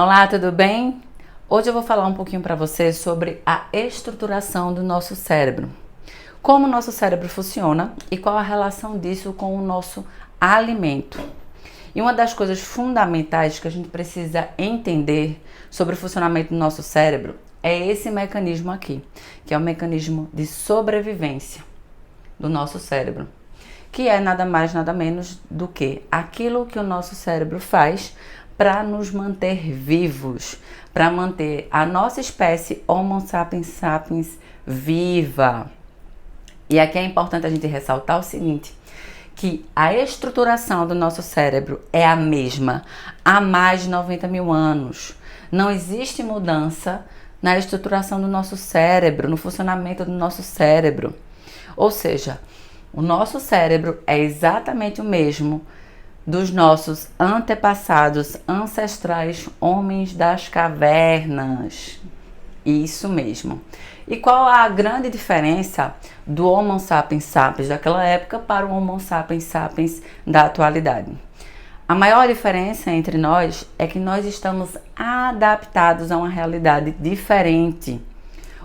Olá, tudo bem? Hoje eu vou falar um pouquinho para você sobre a estruturação do nosso cérebro. Como o nosso cérebro funciona e qual a relação disso com o nosso alimento. E uma das coisas fundamentais que a gente precisa entender sobre o funcionamento do nosso cérebro é esse mecanismo aqui, que é o mecanismo de sobrevivência do nosso cérebro, que é nada mais, nada menos do que aquilo que o nosso cérebro faz para nos manter vivos, para manter a nossa espécie Homo sapiens sapiens viva. E aqui é importante a gente ressaltar o seguinte, que a estruturação do nosso cérebro é a mesma há mais de 90 mil anos. Não existe mudança na estruturação do nosso cérebro, no funcionamento do nosso cérebro. Ou seja, o nosso cérebro é exatamente o mesmo dos nossos antepassados ancestrais, homens das cavernas. Isso mesmo. E qual a grande diferença do Homo sapiens sapiens daquela época para o Homo sapiens sapiens da atualidade? A maior diferença entre nós é que nós estamos adaptados a uma realidade diferente.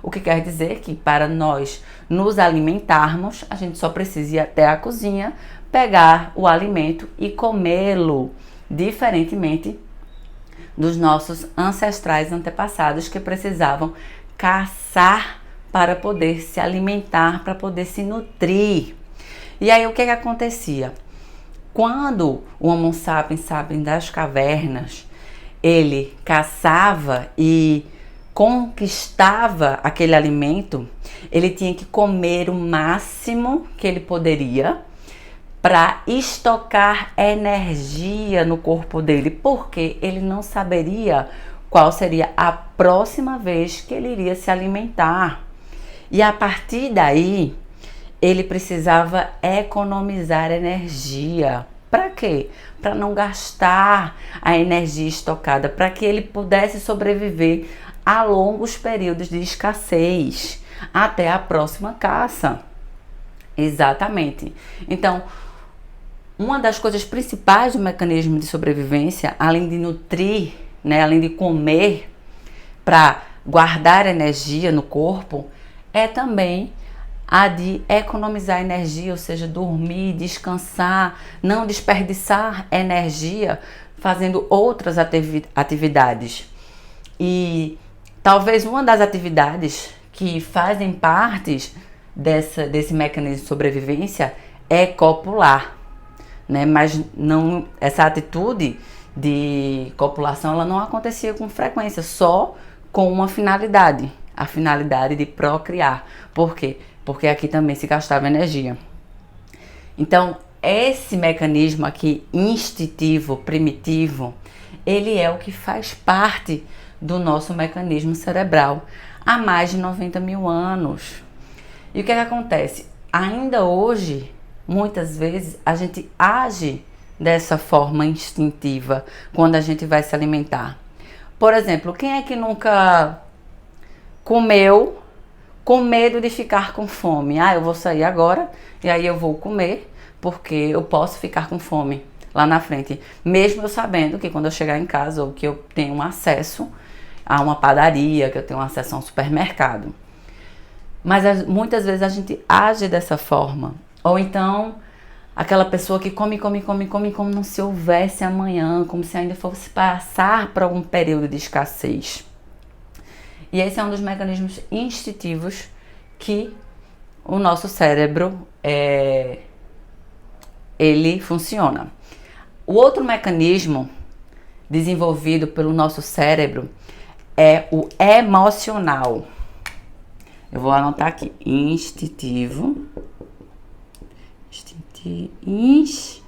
O que quer dizer que para nós nos alimentarmos, a gente só precisa ir até a cozinha, pegar o alimento e comê-lo, diferentemente dos nossos ancestrais antepassados que precisavam caçar para poder se alimentar, para poder se nutrir. E aí o que acontecia? Quando o Homo sapiens sapiens das cavernas, ele caçava e conquistava aquele alimento, ele tinha que comer o máximo que ele poderia para estocar energia no corpo dele, porque ele não saberia qual seria a próxima vez que ele iria se alimentar. E a partir daí, ele precisava economizar energia. Para quê? Para não gastar a energia estocada, para que ele pudesse sobreviver a longos períodos de escassez, até a próxima caça. Exatamente. Então, uma das coisas principais do mecanismo de sobrevivência, além de nutrir, além de comer para guardar energia no corpo, é também a de economizar energia, ou seja, dormir, descansar, não desperdiçar energia fazendo outras atividades. E talvez uma das atividades que fazem parte desse mecanismo de sobrevivência é copular. Mas não, essa atitude de copulação ela não acontecia com frequência, só com uma finalidade, a finalidade de procriar. Por quê? Porque aqui também se gastava energia. Então, esse mecanismo aqui, instintivo, primitivo, ele é o que faz parte do nosso mecanismo cerebral há mais de 90 mil anos. E o que acontece? Ainda hoje, muitas vezes a gente age dessa forma instintiva quando a gente vai se alimentar. Por exemplo, quem é que nunca comeu com medo de ficar com fome? Eu vou sair agora e aí eu vou comer porque eu posso ficar com fome lá na frente. Mesmo eu sabendo que quando eu chegar em casa ou que eu tenho acesso a uma padaria, que eu tenho acesso a um supermercado. Mas muitas vezes a gente age dessa forma. Ou então, aquela pessoa que come como se houvesse amanhã, como se ainda fosse passar por algum período de escassez. E esse é um dos mecanismos instintivos que o nosso cérebro, ele funciona. O outro mecanismo desenvolvido pelo nosso cérebro é o emocional. Eu vou anotar aqui, instintivo, isso,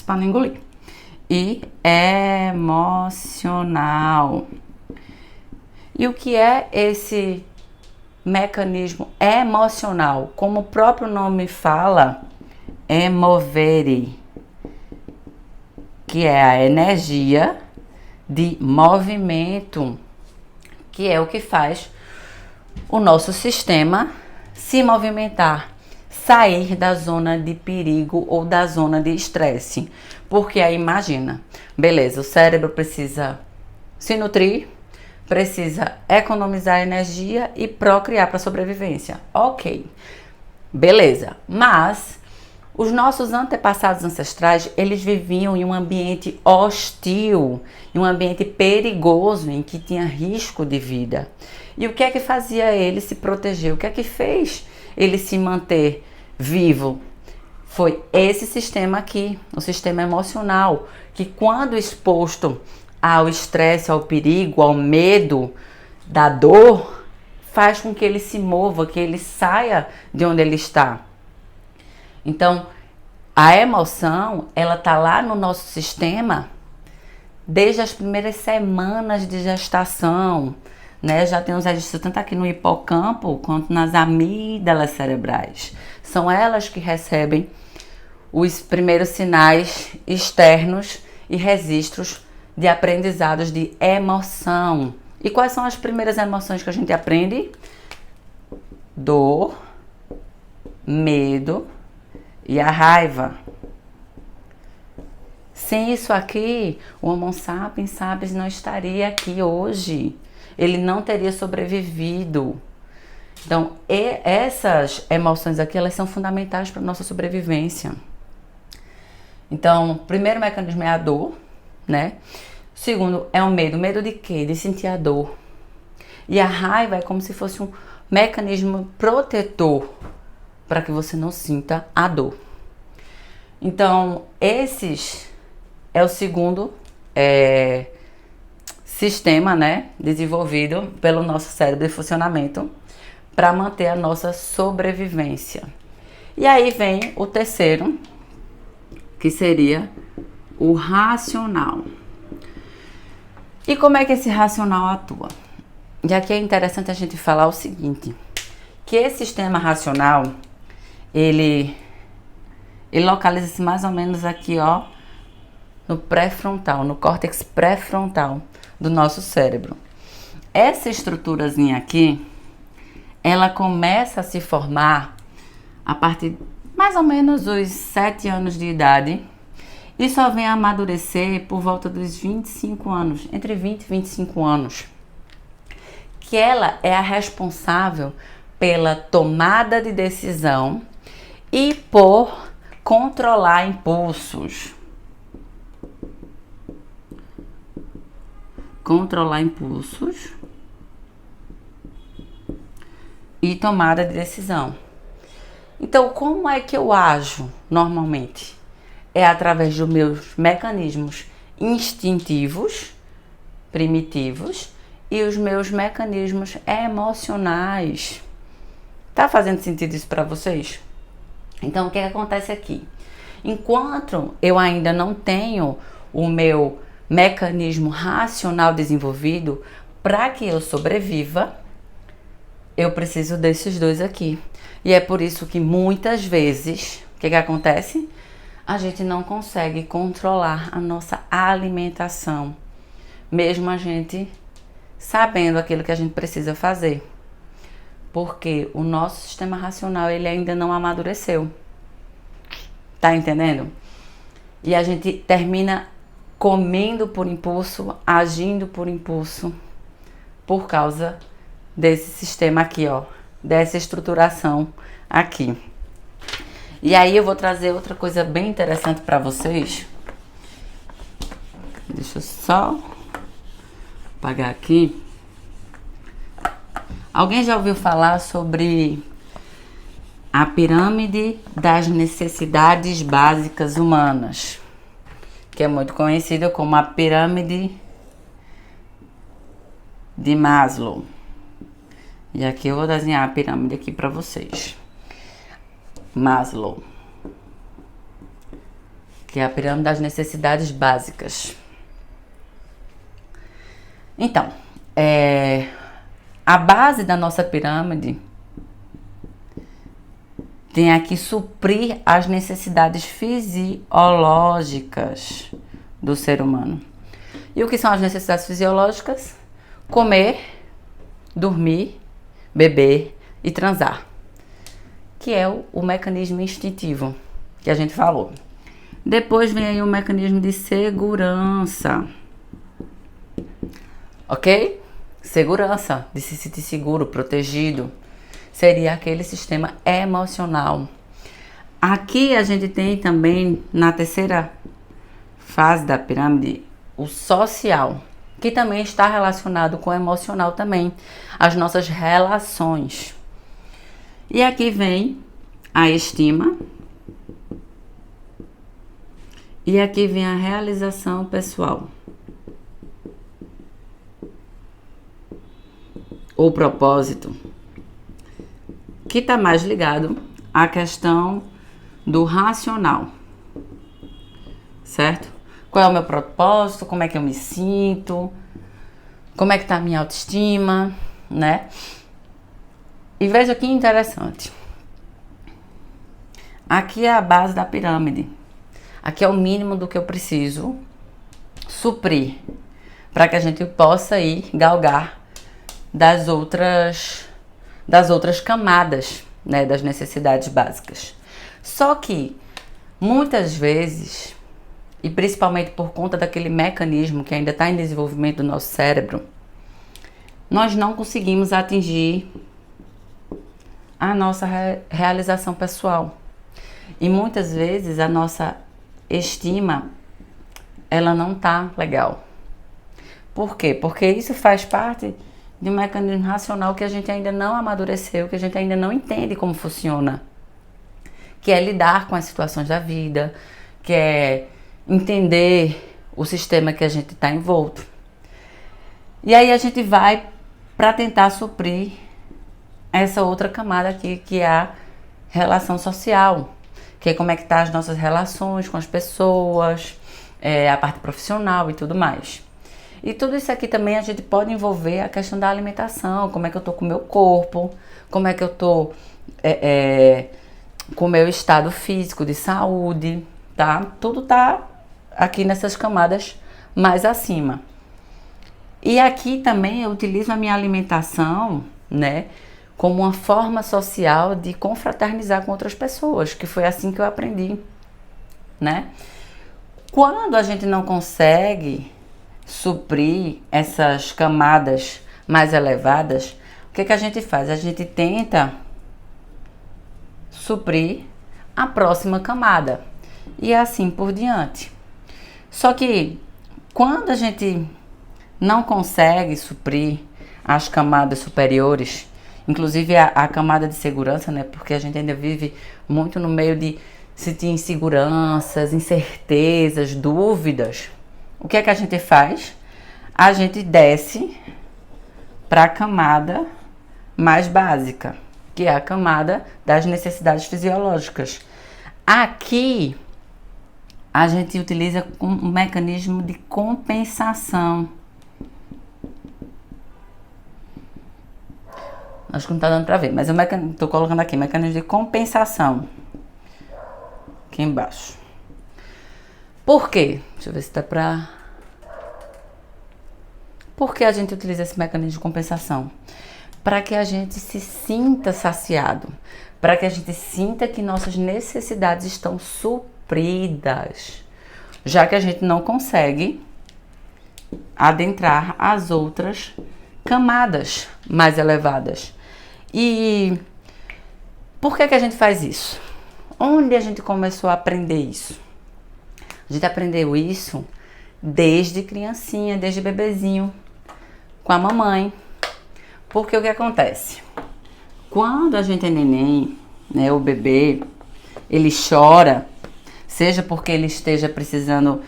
para não engolir, e emocional. E o que é esse mecanismo emocional? Como o próprio nome fala, é movere, que é a energia de movimento, que é o que faz o nosso sistema se movimentar, sair da zona de perigo ou da zona de estresse. Porque aí imagina, Beleza, o cérebro precisa se nutrir, precisa economizar energia e procriar para sobrevivência. Ok, beleza. Mas os nossos antepassados ancestrais, eles viviam em um ambiente hostil, em um ambiente perigoso, em que tinha risco de vida. E o que é que fazia ele se proteger? O que é que fez ele se manter vivo? Foi esse sistema aqui, o sistema emocional, que quando exposto ao estresse, ao perigo, ao medo, da dor, faz com que ele se mova, que ele saia de onde ele está. Então, a emoção, ela tá lá no nosso sistema desde as primeiras semanas de gestação, né? Já tem uns registros tanto aqui no hipocampo quanto nas amígdalas cerebrais. São elas que recebem os primeiros sinais externos e registros de aprendizados de emoção. E quais são as primeiras emoções que a gente aprende? Dor, medo e a raiva. Sem isso aqui, o Homo sapiens não estaria aqui hoje. Ele não teria sobrevivido. Então, essas emoções aqui, elas são fundamentais para a nossa sobrevivência. Então, o primeiro mecanismo é a dor, né? O segundo é o medo. Medo de quê? De sentir a dor. E a raiva é como se fosse um mecanismo protetor para que você não sinta a dor. Então, esses é o segundo sistema, né, desenvolvido pelo nosso cérebro de funcionamento para manter a nossa sobrevivência. E aí vem o terceiro, que seria o racional. E como é que esse racional atua? E aqui é interessante a gente falar o seguinte, que esse sistema racional, ele localiza-se mais ou menos aqui, ó, no pré-frontal, no córtex pré-frontal do nosso cérebro. Essa estruturazinha aqui, ela começa a se formar a partir mais ou menos dos 7 anos de idade e só vem a amadurecer por volta dos 25 anos, entre 20 e 25 anos. Que ela é a responsável pela tomada de decisão e por controlar impulsos. Controlar impulsos e tomada de decisão. Então, como é que eu ajo normalmente? É através dos meus mecanismos instintivos, primitivos, e os meus mecanismos emocionais. Tá fazendo sentido isso para vocês? Então, o que acontece aqui? Enquanto eu ainda não tenho o meu mecanismo racional desenvolvido, para que eu sobreviva, eu preciso desses dois aqui. E é por isso que muitas vezes, o que acontece? A gente não consegue controlar a nossa alimentação, mesmo a gente sabendo aquilo que a gente precisa fazer. Porque o nosso sistema racional, ele ainda não amadureceu. Tá entendendo? E a gente termina comendo por impulso, agindo por impulso, por causa desse sistema aqui, ó, dessa estruturação aqui. E aí eu vou trazer outra coisa bem interessante para vocês. Deixa eu só apagar aqui. Alguém já ouviu falar sobre a pirâmide das necessidades básicas humanas? Que é muito conhecida como a pirâmide de Maslow. E aqui eu vou desenhar a pirâmide aqui para vocês. Maslow, que é a pirâmide das necessidades básicas. Então, a base da nossa pirâmide tem aqui suprir as necessidades fisiológicas do ser humano. E o que são as necessidades fisiológicas? Comer, dormir, beber e transar, que é o mecanismo instintivo que a gente falou. Depois vem aí o mecanismo de segurança. Ok? Segurança, de se sentir seguro, protegido. Seria aquele sistema emocional. Aqui a gente tem também, na terceira fase da pirâmide, o social, que também está relacionado com o emocional também, as nossas relações. E aqui vem a estima. E aqui vem a realização pessoal. O propósito, que está mais ligado à questão do racional, certo? Qual é o meu propósito, como é que eu me sinto, como é que está a minha autoestima, né? E veja que interessante. Aqui é a base da pirâmide. Aqui é o mínimo do que eu preciso suprir para que a gente possa ir galgar das outras camadas, né, das necessidades básicas. Só que muitas vezes, e principalmente por conta daquele mecanismo que ainda está em desenvolvimento do nosso cérebro, nós não conseguimos atingir a nossa realização pessoal. E muitas vezes a nossa estima, ela não tá legal. Por quê? Porque isso faz parte de um mecanismo racional que a gente ainda não amadureceu, que a gente ainda não entende como funciona. Que é lidar com as situações da vida, que é entender o sistema que a gente está envolto. E aí a gente vai para tentar suprir essa outra camada aqui, que é a relação social, que é como é que tá as nossas relações com as pessoas, a parte profissional e tudo mais. E tudo isso aqui também a gente pode envolver a questão da alimentação, como é que eu tô com o meu corpo, como é que eu tô com o meu estado físico de saúde, tá? Tudo tá aqui nessas camadas mais acima. E aqui também eu utilizo a minha alimentação, né, como uma forma social de confraternizar com outras pessoas, que foi assim que eu aprendi, né? Quando a gente não consegue suprir essas camadas mais elevadas, o que a gente faz? A gente tenta suprir a próxima camada e assim por diante. Só que quando a gente não consegue suprir as camadas superiores, inclusive a camada de segurança, né? Porque a gente ainda vive muito no meio de sentir inseguranças, incertezas, dúvidas. O que é que a gente faz? A gente desce para a camada mais básica, que é a camada das necessidades fisiológicas. Aqui a gente utiliza um mecanismo de compensação. Acho que não está dando para ver, mas eu estou colocando aqui mecanismo de compensação. Aqui embaixo. Por quê? Deixa eu ver se dá para... Por que a gente utiliza esse mecanismo de compensação? Para que a gente se sinta saciado. Para que a gente sinta que nossas necessidades estão supridas. Já que a gente não consegue adentrar as outras camadas mais elevadas. E por que a gente faz isso? Onde a gente começou a aprender isso? A gente aprendeu isso desde criancinha, desde bebezinho, com a mamãe. Porque o que acontece? Quando a gente é neném, né, o bebê, ele chora, seja porque ele esteja precisando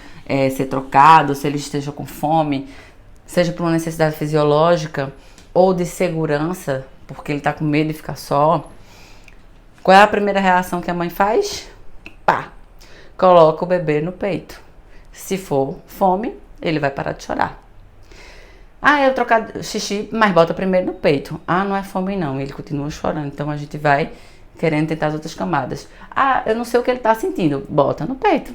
ser trocado, se ele esteja com fome, seja por uma necessidade fisiológica ou de segurança, porque ele tá com medo de ficar só. Qual é a primeira reação que a mãe faz? Pá! Coloca o bebê no peito. Se for fome, ele vai parar de chorar. Ah, eu trocar xixi, mas bota primeiro no peito. Ah, não é fome não, ele continua chorando. Então a gente vai querendo tentar as outras camadas. Ah, eu não sei o que ele tá sentindo. Bota no peito.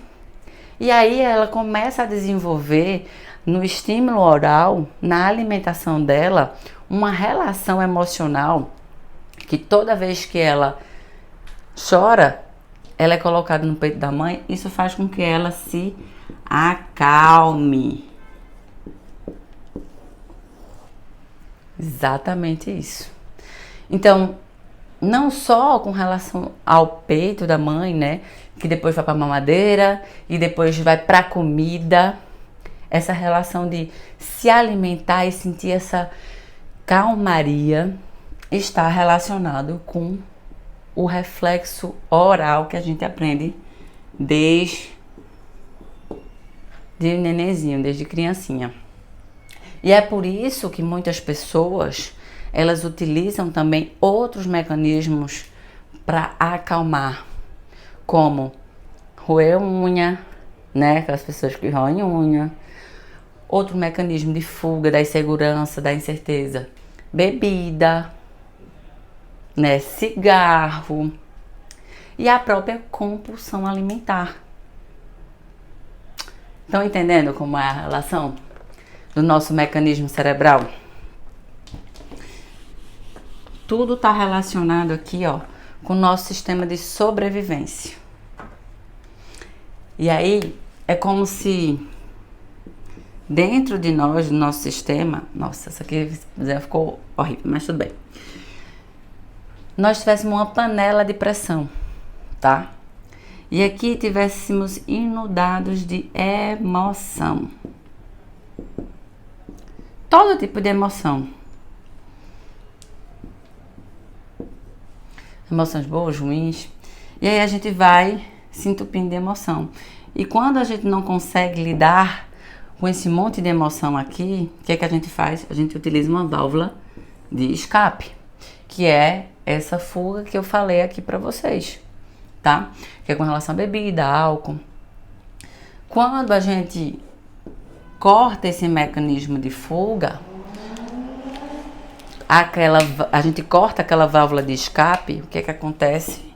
E aí ela começa a desenvolver no estímulo oral, na alimentação dela, uma relação emocional que toda vez que ela chora, ela é colocada no peito da mãe, isso faz com que ela se acalme. Exatamente isso. Então, não só com relação ao peito da mãe, né? Que depois vai para a mamadeira e depois vai para a comida. Essa relação de se alimentar e sentir essa calmaria está relacionado com o reflexo oral que a gente aprende desde nenenzinho, desde criancinha. E é por isso que muitas pessoas, elas utilizam também outros mecanismos para acalmar, como roer unha, né? Aquelas pessoas que roem unha. Outro mecanismo de fuga da insegurança, da incerteza, bebida, né? Cigarro e a própria compulsão alimentar. Estão entendendo como é a relação do nosso mecanismo cerebral? Tudo está relacionado aqui, ó, com o nosso sistema de sobrevivência. E aí, é como se dentro de nós, do nosso sistema... Nossa, essa aqui ficou horrível, mas tudo bem. Nós tivéssemos uma panela de pressão, tá? E aqui tivéssemos inundados de emoção. Todo tipo de emoção. Emoções boas, ruins. E aí a gente vai se entupindo de emoção. E quando a gente não consegue lidar com esse monte de emoção aqui, o que é que a gente faz? A gente utiliza uma válvula de escape, que é essa fuga que eu falei aqui pra vocês, tá? Que é com relação à bebida, álcool. Quando a gente corta esse mecanismo de fuga, a gente corta aquela válvula de escape, o que é que acontece?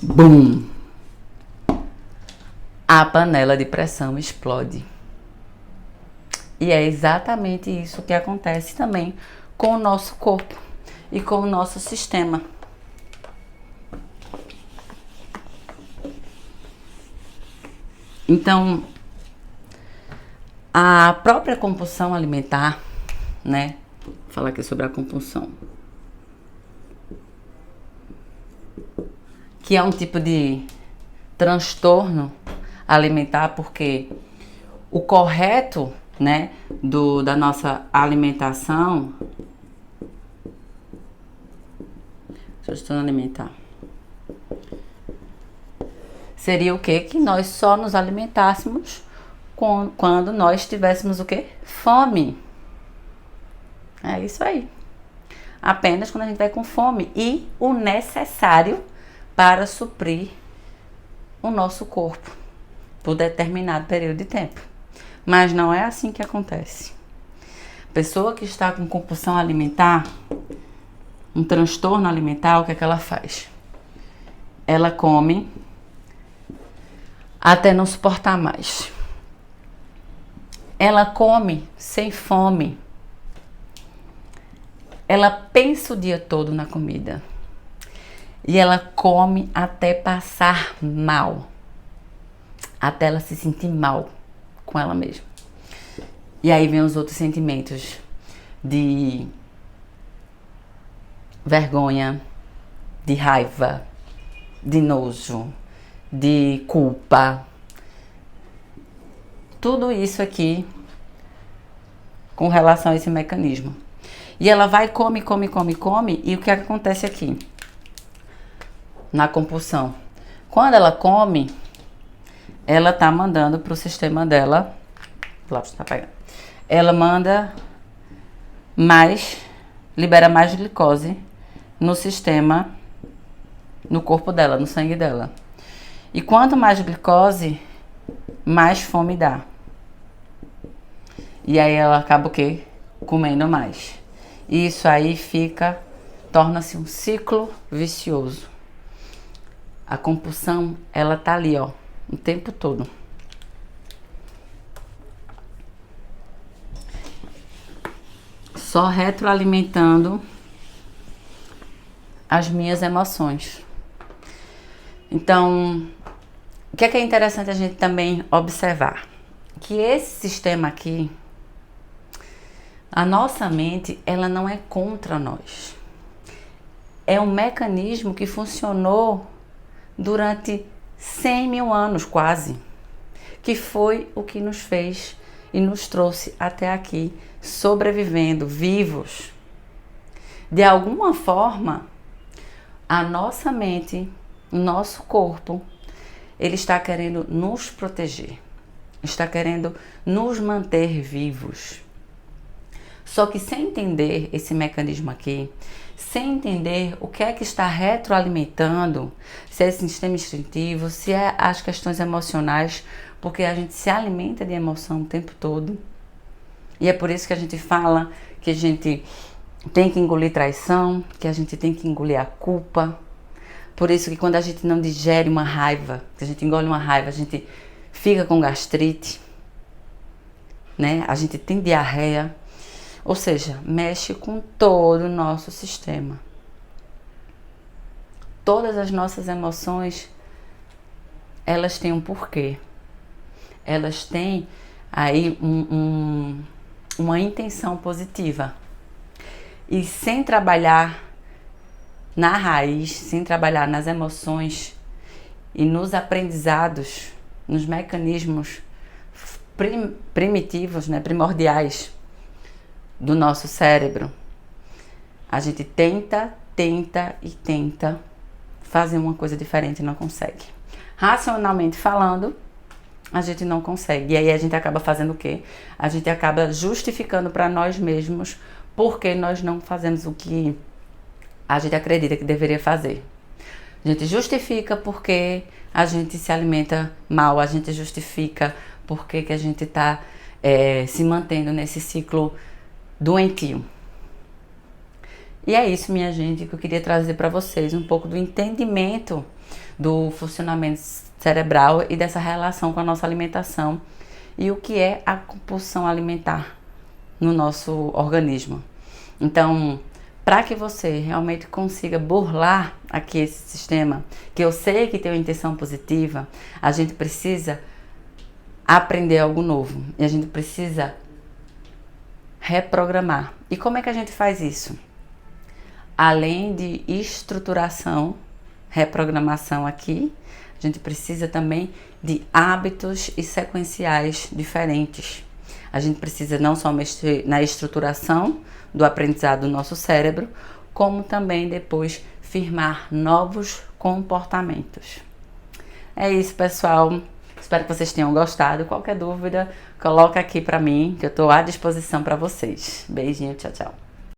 Bum! A panela de pressão explode. E é exatamente isso que acontece também com o nosso corpo e com o nosso sistema. Então, a própria compulsão alimentar, né? Vou falar aqui sobre a compulsão, que é um tipo de transtorno alimentar, porque o correto, né, da nossa alimentação, transtorno alimentar, seria o quê? Que nós só nos alimentássemos quando nós tivéssemos o quê? Fome. É isso aí. Apenas quando a gente vai com fome e o necessário para suprir o nosso corpo por determinado período de tempo. Mas não é assim que acontece. Pessoa que está com compulsão alimentar, um transtorno alimentar, o que é que ela faz? Ela come até não suportar mais. Ela come sem fome. Ela pensa o dia todo na comida. E ela come até passar mal. Até ela se sentir mal com ela mesma. E aí vem os outros sentimentos de vergonha, de raiva, de nojo, de culpa. Tudo isso aqui com relação a esse mecanismo. E ela vai, come, e o que acontece aqui? Na compulsão. Quando ela come, ela tá mandando pro sistema dela, ela manda libera mais glicose no sistema, no corpo dela, no sangue dela. E quanto mais glicose, mais fome dá. E aí ela acaba o quê? Comendo mais. E isso aí torna-se um ciclo vicioso. A compulsão, ela tá ali, ó, o tempo todo. Só retroalimentando as minhas emoções. Então, o que é interessante a gente também observar? Que esse sistema aqui, a nossa mente, ela não é contra nós. É um mecanismo que funcionou durante 100 mil anos quase, que foi o que nos fez e nos trouxe até aqui, sobrevivendo, vivos. De alguma forma, a nossa mente, o nosso corpo, ele está querendo nos proteger, está querendo nos manter vivos. Só que sem entender esse mecanismo aqui, sem entender o que é que está retroalimentando, se é esse sistema instintivo, se é as questões emocionais, porque a gente se alimenta de emoção o tempo todo. E é por isso que a gente fala que a gente tem que engolir traição, que a gente tem que engolir a culpa. Por isso que quando a gente não digere uma raiva, que a gente engole uma raiva, a gente fica com gastrite, né? A gente tem diarreia. Ou seja, mexe com todo o nosso sistema. Todas as nossas emoções, elas têm um porquê. Elas têm aí uma intenção positiva. E sem trabalhar na raiz, sem trabalhar nas emoções e nos aprendizados, nos mecanismos primitivos, né, primordiais do nosso cérebro, a gente tenta fazer uma coisa diferente e não consegue. Racionalmente falando, a gente não consegue. E aí a gente acaba fazendo o quê? A gente acaba justificando para nós mesmos porque nós não fazemos o que a gente acredita que deveria fazer. A gente justifica porque a gente se alimenta mal, a gente justifica porque que a gente está se mantendo nesse ciclo doentio. E é isso, minha gente, que eu queria trazer para vocês um pouco do entendimento do funcionamento cerebral e dessa relação com a nossa alimentação e o que é a compulsão alimentar no nosso organismo. Então, para que você realmente consiga burlar aqui esse sistema, que eu sei que tem uma intenção positiva, a gente precisa aprender algo novo e a gente precisa reprogramar. E como é que a gente faz isso? Além de estruturação, reprogramação aqui, a gente precisa também de hábitos e sequenciais diferentes. A gente precisa não só mexer na estruturação do aprendizado do nosso cérebro, como também depois firmar novos comportamentos. É isso, pessoal. Espero que vocês tenham gostado. Qualquer dúvida, coloca aqui para mim, que eu estou à disposição para vocês. Beijinho, tchau, tchau.